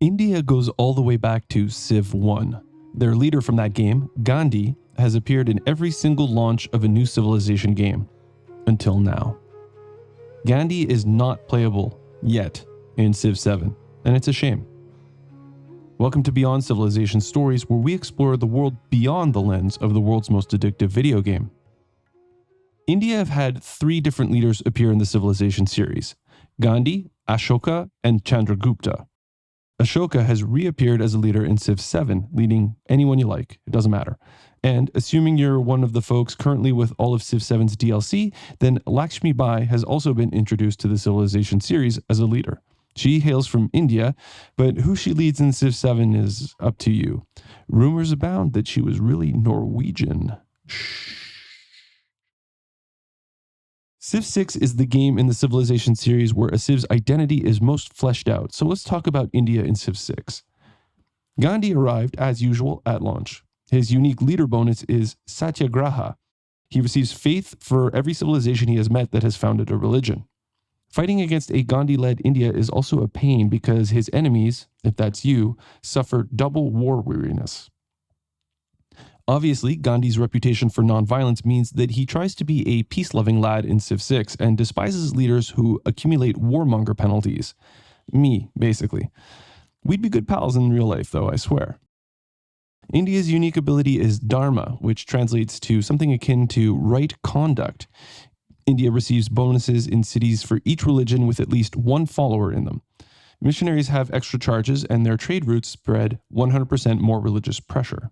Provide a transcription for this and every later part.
India goes all the way back to Civ 1. Their leader from that game, Kandy, has appeared in every single launch of a new civilization game, until now. Kandy is not playable yet in Civ 7, and it's a shame. Welcome to Beyond Civilization Stories, where we explore the world beyond the lens of the world's most addictive video game. India have had 3 different leaders appear in the Civilization series: Kandy, Ashoka, and Chandragupta. Ashoka has reappeared as a leader in Civ 7, leading anyone you like, it doesn't matter. And assuming you're one of the folks currently with all of Civ 7's DLC, then Lakshmi Bai has also been introduced to the Civilization series as a leader. She hails from India, but who she leads in Civ 7 is up to you. Rumors abound that she was really Norwegian. Shh. Civ 6 is the game in the Civilization series where a Civ's identity is most fleshed out, so let's talk about India in Civ 6. Kandy arrived, as usual, at launch. His unique leader bonus is Satyagraha. He receives faith for every civilization he has met that has founded a religion. Fighting against a Kandy-led India is also a pain because his enemies, if that's you, suffer double war weariness. Obviously, Kandy's reputation for nonviolence means that he tries to be a peace-loving lad in Civ 6 and despises leaders who accumulate warmonger penalties. Me, basically. We'd be good pals in real life, though, I swear. India's unique ability is Dharma, which translates to something akin to right conduct. India receives bonuses in cities for each religion with at least one follower in them. Missionaries have extra charges, and their trade routes spread 100% more religious pressure.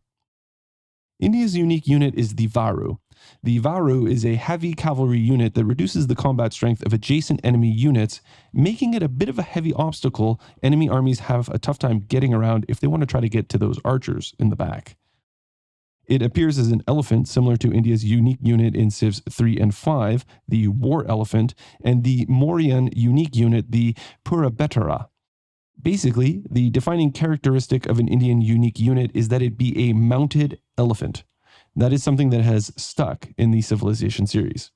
India's unique unit is the Varu. The Varu is a heavy cavalry unit that reduces the combat strength of adjacent enemy units, making it a bit of a heavy obstacle enemy armies have a tough time getting around if they want to try to get to those archers in the back. It appears as an elephant, similar to India's unique unit in Civs 3 and 5, the War Elephant, and the Mauryan unique unit, the Purabetara. Basically, the defining characteristic of an Indian unique unit is that it be a mounted elephant. That is something that has stuck in the Civilization series.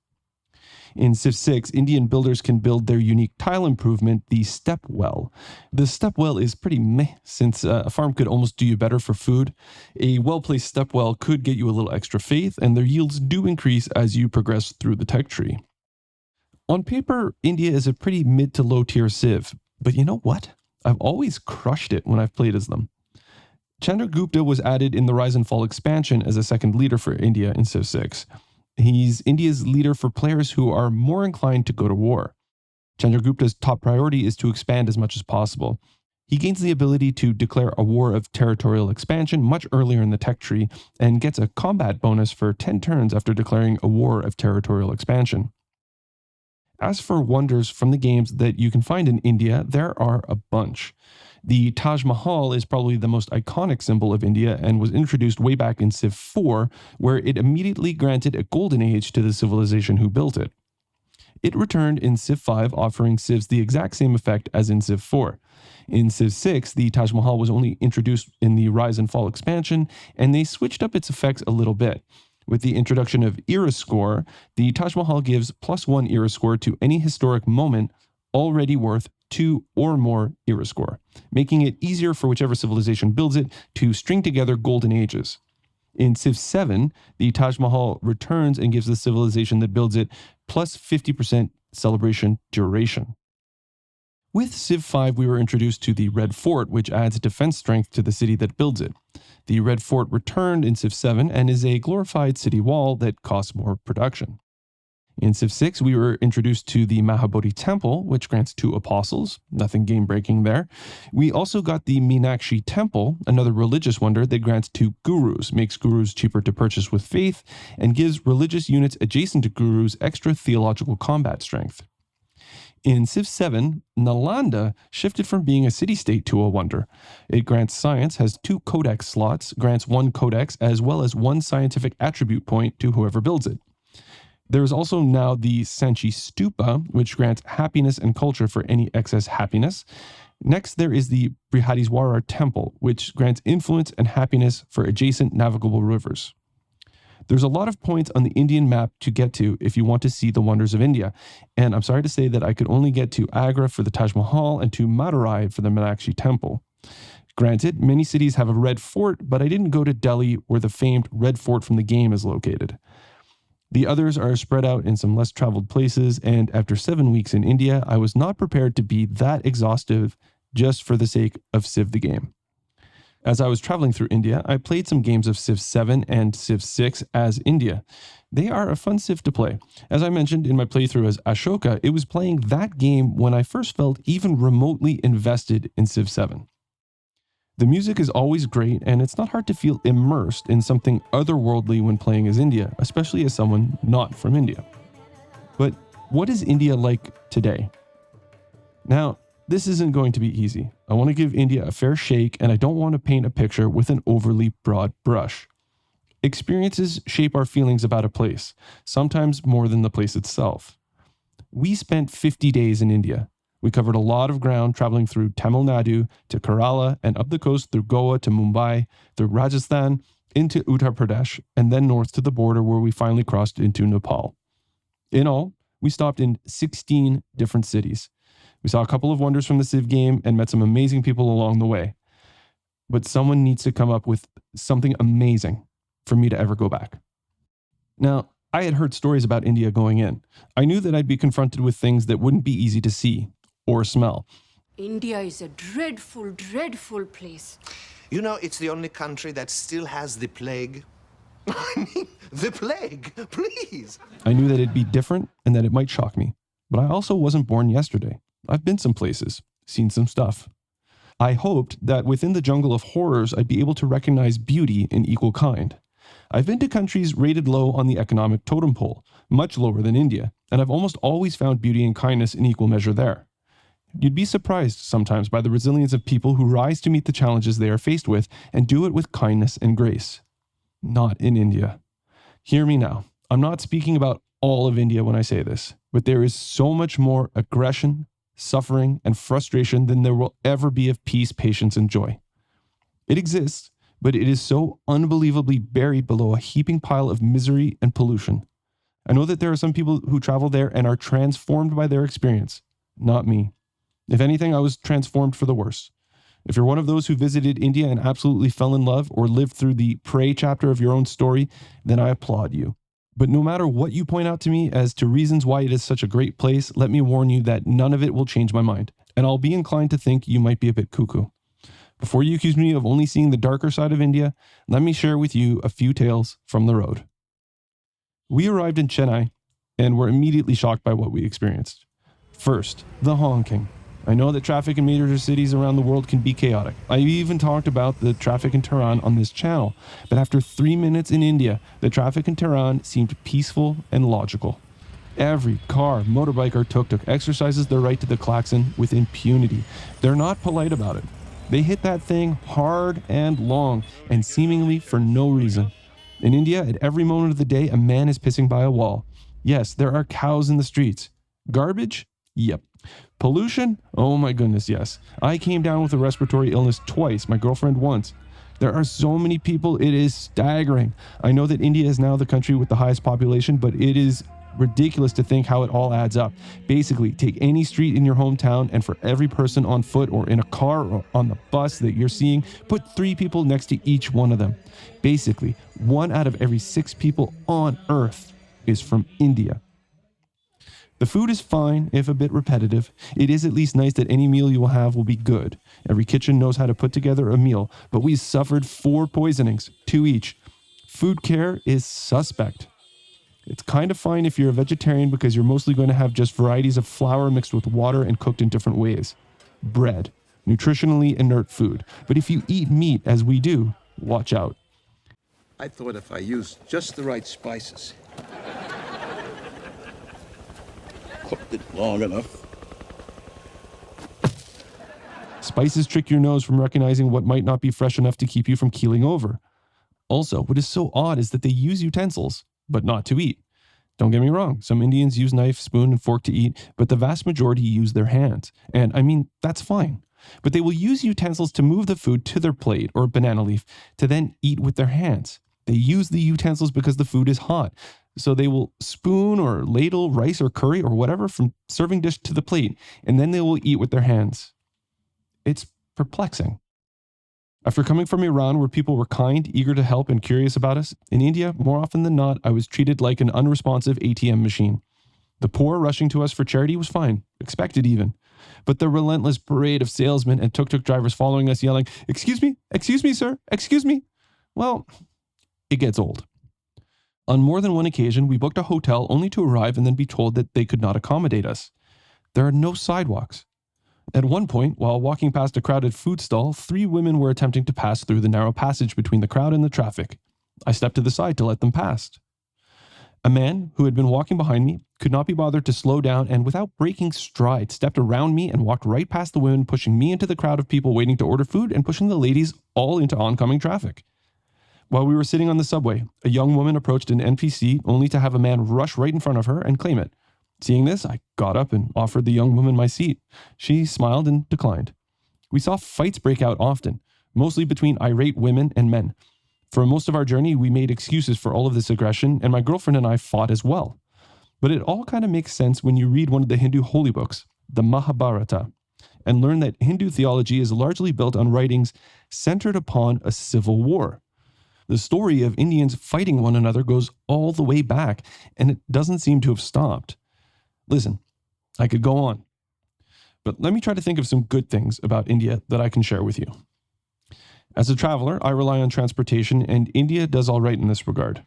In Civ 6, Indian builders can build their unique tile improvement, the step well. The step well is pretty meh, since a farm could almost do you better for food. A well-placed step well could get you a little extra faith, and their yields do increase as you progress through the tech tree. On paper, India is a pretty mid to low tier Civ, but you know what? I've always crushed it when I've played as them. Chandragupta was added in the Rise and Fall expansion as a second leader for India in Civ 6. He's India's leader for players who are more inclined to go to war. Chandragupta's top priority is to expand as much as possible. He gains the ability to declare a war of territorial expansion much earlier in the tech tree and gets a combat bonus for 10 turns after declaring a war of territorial expansion. As for wonders from the games that you can find in India, there are a bunch. The Taj Mahal is probably the most iconic symbol of India and was introduced way back in Civ 4, where it immediately granted a golden age to the civilization who built it. It returned in Civ 5, offering Civs the exact same effect as in Civ 4. In Civ 6, the Taj Mahal was only introduced in the Rise and Fall expansion, and they switched up its effects a little bit. With the introduction of Era Score, the Taj Mahal gives +1 Era Score to any historic moment already worth 2 or more Era Score, making it easier for whichever civilization builds it to string together golden ages. In Civ 7, the Taj Mahal returns and gives the civilization that builds it +50% celebration duration. With Civ 5, we were introduced to the Red Fort, which adds defense strength to the city that builds it. The Red Fort returned in Civ 7 and is a glorified city wall that costs more production. In Civ 6, we were introduced to the Mahabodhi Temple, which grants 2 apostles, nothing game-breaking there. We also got the Meenakshi Temple, another religious wonder that grants 2 gurus, makes gurus cheaper to purchase with faith, and gives religious units adjacent to gurus extra theological combat strength. In Civ 7, Nalanda shifted from being a city-state to a wonder. It grants science, has 2 codex slots, grants 1 codex, as well as 1 scientific attribute point to whoever builds it. There is also now the Sanchi Stupa, which grants happiness and culture for any excess happiness. Next, there is the Brihadiswara Temple, which grants influence and happiness for adjacent navigable rivers. There's a lot of points on the Indian map to get to if you want to see the wonders of India, and I'm sorry to say that I could only get to Agra for the Taj Mahal and to Madurai for the Meenakshi Temple. Granted, many cities have a red fort, but I didn't go to Delhi where the famed red fort from the game is located. The others are spread out in some less traveled places, and after 7 weeks in India, I was not prepared to be that exhaustive just for the sake of Civ the game. As I was traveling through India, I played some games of Civ 7 and Civ 6 as India. They are a fun Civ to play. As I mentioned in my playthrough as Ashoka, it was playing that game when I first felt even remotely invested in Civ 7. The music is always great, and it's not hard to feel immersed in something otherworldly when playing as India, especially as someone not from India. But what is India like today? Now, this isn't going to be easy. I want to give India a fair shake, and I don't want to paint a picture with an overly broad brush. Experiences shape our feelings about a place, sometimes more than the place itself. We spent 50 days in India. We covered a lot of ground traveling through Tamil Nadu to Kerala and up the coast through Goa to Mumbai, through Rajasthan into Uttar Pradesh, and then north to the border where we finally crossed into Nepal. In all, we stopped in 16 different cities. We saw a couple of wonders from the Civ game and met some amazing people along the way. But someone needs to come up with something amazing for me to ever go back. Now, I had heard stories about India going in. I knew that I'd be confronted with things that wouldn't be easy to see or smell. India is a dreadful, dreadful place. You know, it's the only country that still has the plague. I mean, the plague, please. I knew that it'd be different and that it might shock me. But I also wasn't born yesterday. I've been some places, seen some stuff. I hoped that within the jungle of horrors, I'd be able to recognize beauty in equal kind. I've been to countries rated low on the economic totem pole, much lower than India, and I've almost always found beauty and kindness in equal measure there. You'd be surprised sometimes by the resilience of people who rise to meet the challenges they are faced with and do it with kindness and grace. Not in India. Hear me now. I'm not speaking about all of India when I say this, but there is so much more aggression, suffering, and frustration than there will ever be of peace, patience, and joy. It exists, but it is so unbelievably buried below a heaping pile of misery and pollution. I know that there are some people who travel there and are transformed by their experience. Not me. If anything, I was transformed for the worse. If you're one of those who visited India and absolutely fell in love or lived through the pray chapter of your own story, then I applaud you. But no matter what you point out to me as to reasons why it is such a great place, let me warn you that none of it will change my mind, and I'll be inclined to think you might be a bit cuckoo. Before you accuse me of only seeing the darker side of India, let me share with you a few tales from the road. We arrived in Chennai and were immediately shocked by what we experienced. First, the honking. I know that traffic in major cities around the world can be chaotic. I even talked about the traffic in Tehran on this channel, but after 3 minutes in India, the traffic in Tehran seemed peaceful and logical. Every car, motorbike, or tuk-tuk exercises their right to the klaxon with impunity. They're not polite about it. They hit that thing hard and long, and seemingly for no reason. In India, at every moment of the day, a man is pissing by a wall. Yes, there are cows in the streets. Garbage? Yep. Pollution? Oh my goodness, yes. I came down with a respiratory illness twice, my girlfriend once. There are so many people, it is staggering. I know that India is now the country with the highest population, but it is ridiculous to think how it all adds up. Basically, take any street in your hometown, and for every person on foot or in a car or on the bus that you're seeing, put 3 people next to each one of them. Basically, 1 out of every 6 people on Earth is from India. The food is fine, if a bit repetitive. It is at least nice that any meal you will have will be good. Every kitchen knows how to put together a meal, but we suffered 4 poisonings, 2 each. Food care is suspect. It's kind of fine if you're a vegetarian because you're mostly going to have just varieties of flour mixed with water and cooked in different ways. Bread, nutritionally inert food. But if you eat meat, as we do, watch out. I thought if I used just the right spices, cooked it long enough. Spices trick your nose from recognizing what might not be fresh enough to keep you from keeling over. Also, what is so odd is that they use utensils, but not to eat. Don't get me wrong, some Indians use knife, spoon, and fork to eat, but the vast majority use their hands. And I mean, that's fine. But they will use utensils to move the food to their plate or banana leaf to then eat with their hands. They use the utensils because the food is hot. So they will spoon or ladle rice or curry or whatever from serving dish to the plate, and then they will eat with their hands. It's perplexing. After coming from Iran, where people were kind, eager to help, and curious about us, in India, more often than not, I was treated like an unresponsive ATM machine. The poor rushing to us for charity was fine, expected even. But the relentless parade of salesmen and tuk-tuk drivers following us yelling, excuse me, sir, excuse me. Well, it gets old. On more than one occasion, we booked a hotel only to arrive and then be told that they could not accommodate us. There are no sidewalks. At one point, while walking past a crowded food stall, 3 women were attempting to pass through the narrow passage between the crowd and the traffic. I stepped to the side to let them pass. A man who had been walking behind me could not be bothered to slow down and, without breaking stride, stepped around me and walked right past the women, pushing me into the crowd of people waiting to order food and pushing the ladies all into oncoming traffic. While we were sitting on the subway, a young woman approached an NPC only to have a man rush right in front of her and claim it. Seeing this, I got up and offered the young woman my seat. She smiled and declined. We saw fights break out often, mostly between irate women and men. For most of our journey, we made excuses for all of this aggression, and my girlfriend and I fought as well. But it all kind of makes sense when you read one of the Hindu holy books, the Mahabharata, and learn that Hindu theology is largely built on writings centered upon a civil war. The story of Indians fighting one another goes all the way back, and it doesn't seem to have stopped. Listen, I could go on, but let me try to think of some good things about India that I can share with you. As a traveler, I rely on transportation, and India does all right in this regard.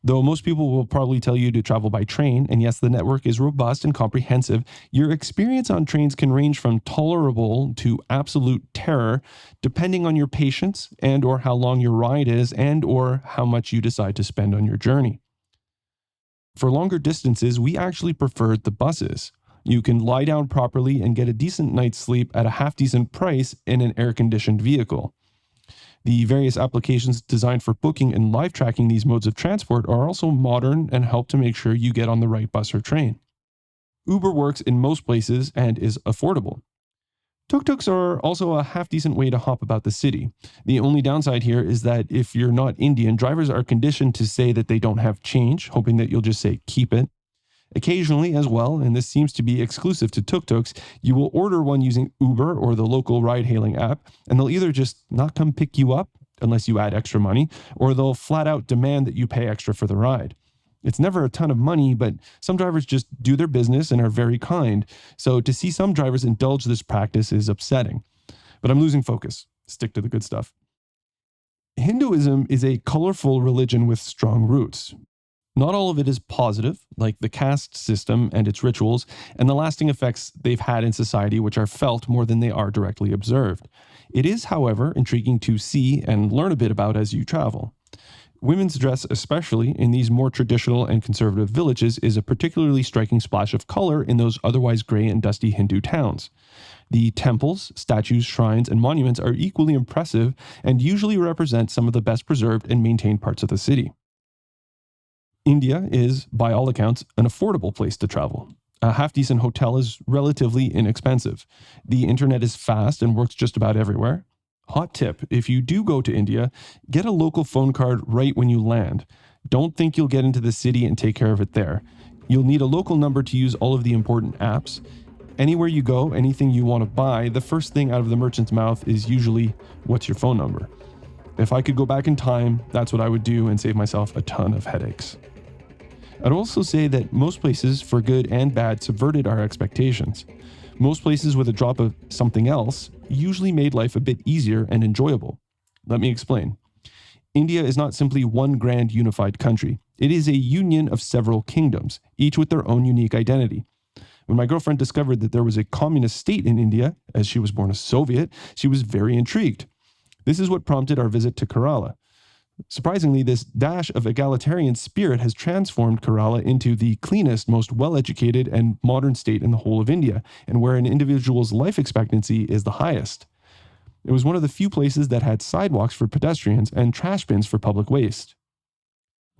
Though most people will probably tell you to travel by train, and yes, the network is robust and comprehensive, your experience on trains can range from tolerable to absolute terror, depending on your patience and or how long your ride is and or how much you decide to spend on your journey. For longer distances, we actually preferred the buses. You can lie down properly and get a decent night's sleep at a half-decent price in an air-conditioned vehicle. The various applications designed for booking and live tracking these modes of transport are also modern and help to make sure you get on the right bus or train. Uber works in most places and is affordable. Tuk-tuks are also a half-decent way to hop about the city. The only downside here is that if you're not Indian, drivers are conditioned to say that they don't have change, hoping that you'll just say, keep it. Occasionally as well, and this seems to be exclusive to tuk-tuks, you will order one using Uber or the local ride-hailing app, and they'll either just not come pick you up, unless you add extra money, or they'll flat out demand that you pay extra for the ride. It's never a ton of money, but some drivers just do their business and are very kind. So to see some drivers indulge this practice is upsetting. But I'm losing focus. Stick to the good stuff. Hinduism is a colorful religion with strong roots. Not all of it is positive, like the caste system and its rituals, and the lasting effects they've had in society, which are felt more than they are directly observed. It is, however, intriguing to see and learn a bit about as you travel. Women's dress, especially in these more traditional and conservative villages, is a particularly striking splash of color in those otherwise gray and dusty Hindu towns. The temples, statues, shrines, and monuments are equally impressive and usually represent some of the best preserved and maintained parts of the city. India is, by all accounts, an affordable place to travel. A half-decent hotel is relatively inexpensive. The internet is fast and works just about everywhere. Hot tip, if you do go to India, get a local phone card right when you land. Don't think you'll get into the city and take care of it there. You'll need a local number to use all of the important apps. Anywhere you go, anything you want to buy, the first thing out of the merchant's mouth is usually, what's your phone number? If I could go back in time, that's what I would do and save myself a ton of headaches. I'd also say that most places, for good and bad, subverted our expectations. Most places with a drop of something else usually made life a bit easier and enjoyable. Let me explain. India is not simply one grand unified country. It is a union of several kingdoms, each with their own unique identity. When my girlfriend discovered that there was a communist state in India, as she was born a Soviet, she was very intrigued. This is what prompted our visit to Kerala. Surprisingly, this dash of egalitarian spirit has transformed Kerala into the cleanest, most well-educated, and modern state in the whole of India, and where an individual's life expectancy is the highest. It was one of the few places that had sidewalks for pedestrians and trash bins for public waste.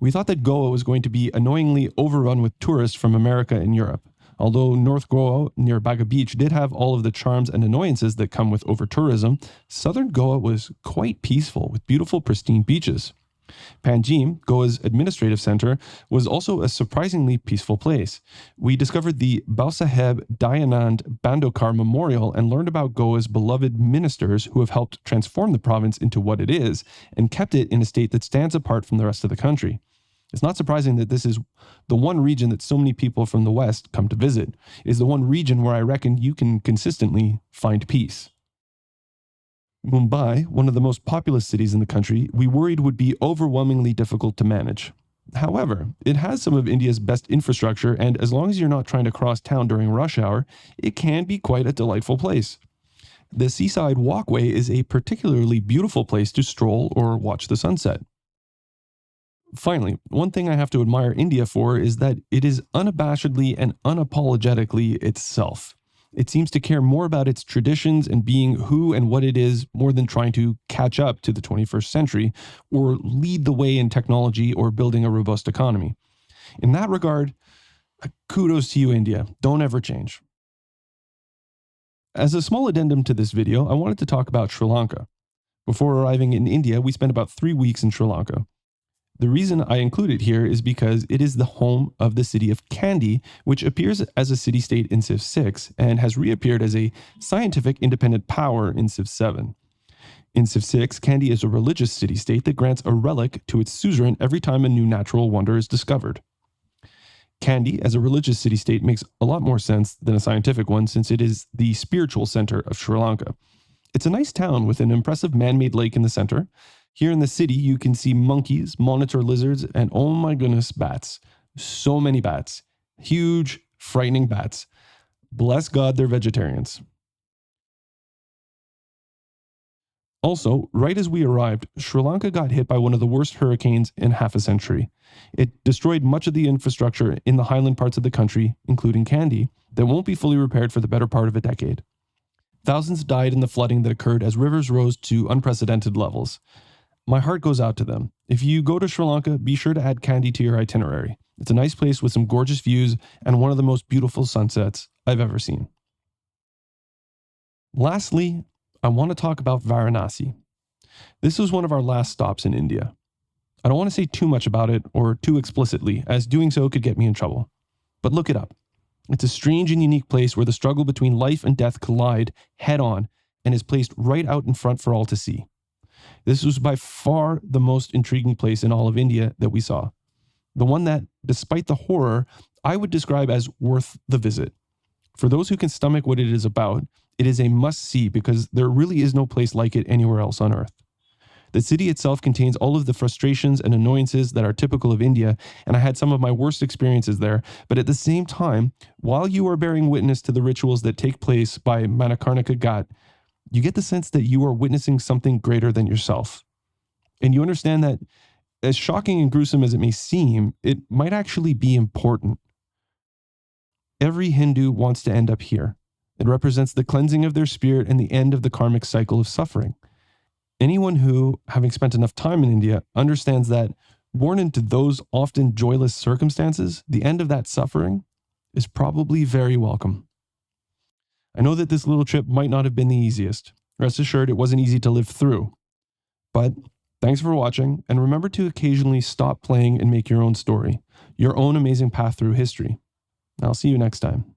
We thought that Goa was going to be annoyingly overrun with tourists from America and Europe. Although North Goa, near Baga Beach, did have all of the charms and annoyances that come with over-tourism, southern Goa was quite peaceful with beautiful, pristine beaches. Panjim, Goa's administrative center, was also a surprisingly peaceful place. We discovered the Bausaheb Dayanand Bandokar Memorial and learned about Goa's beloved ministers who have helped transform the province into what it is and kept it in a state that stands apart from the rest of the country. It's not surprising that this is the one region that so many people from the West come to visit. It is the one region where I reckon you can consistently find peace. Mumbai, one of the most populous cities in the country, we worried would be overwhelmingly difficult to manage. However, it has some of India's best infrastructure, and as long as you're not trying to cross town during rush hour, it can be quite a delightful place. The seaside walkway is a particularly beautiful place to stroll or watch the sunset. Finally, one thing I have to admire India for is that it is unabashedly and unapologetically itself. It seems to care more about its traditions and being who and what it is more than trying to catch up to the 21st century or lead the way in technology or building a robust economy. In that regard, kudos to you, India. Don't ever change. As a small addendum to this video, I wanted to talk about Sri Lanka. Before arriving in India, we spent about 3 weeks in Sri Lanka. The reason I include it here is because it is the home of the city of Kandy, which appears as a city-state in Civ 6 and has reappeared as a scientific independent power in Civ 7. In Civ 6, Kandy is a religious city-state that grants a relic to its suzerain every time a new natural wonder is discovered. Kandy, as a religious city-state, makes a lot more sense than a scientific one since it is the spiritual center of Sri Lanka. It's a nice town with an impressive man-made lake in the center. Here in the city, you can see monkeys, monitor lizards, and oh my goodness, bats. So many bats. Huge, frightening bats. Bless God, they're vegetarians. Also, right as we arrived, Sri Lanka got hit by one of the worst hurricanes in half a century. It destroyed much of the infrastructure in the highland parts of the country, including Kandy, that won't be fully repaired for the better part of a decade. Thousands died in the flooding that occurred as rivers rose to unprecedented levels. My heart goes out to them. If you go to Sri Lanka, be sure to add Kandy to your itinerary. It's a nice place with some gorgeous views and one of the most beautiful sunsets I've ever seen. Lastly, I want to talk about Varanasi. This was one of our last stops in India. I don't want to say too much about it or too explicitly, as doing so could get me in trouble. But look it up. It's a strange and unique place where the struggle between life and death collide head-on and is placed right out in front for all to see. This was by far the most intriguing place in all of India that we saw. The one that, despite the horror, I would describe as worth the visit. For those who can stomach what it is about, it is a must-see because there really is no place like it anywhere else on Earth. The city itself contains all of the frustrations and annoyances that are typical of India, and I had some of my worst experiences there, but at the same time, while you are bearing witness to the rituals that take place by Manikarnika Ghat, you get the sense that you are witnessing something greater than yourself. And you understand that, as shocking and gruesome as it may seem, it might actually be important. Every Hindu wants to end up here. It represents the cleansing of their spirit and the end of the karmic cycle of suffering. Anyone who, having spent enough time in India, understands that, born into those often joyless circumstances, the end of that suffering is probably very welcome. I know that this little trip might not have been the easiest. Rest assured, it wasn't easy to live through. But thanks for watching, and remember to occasionally stop playing and make your own story, your own amazing path through history. I'll see you next time.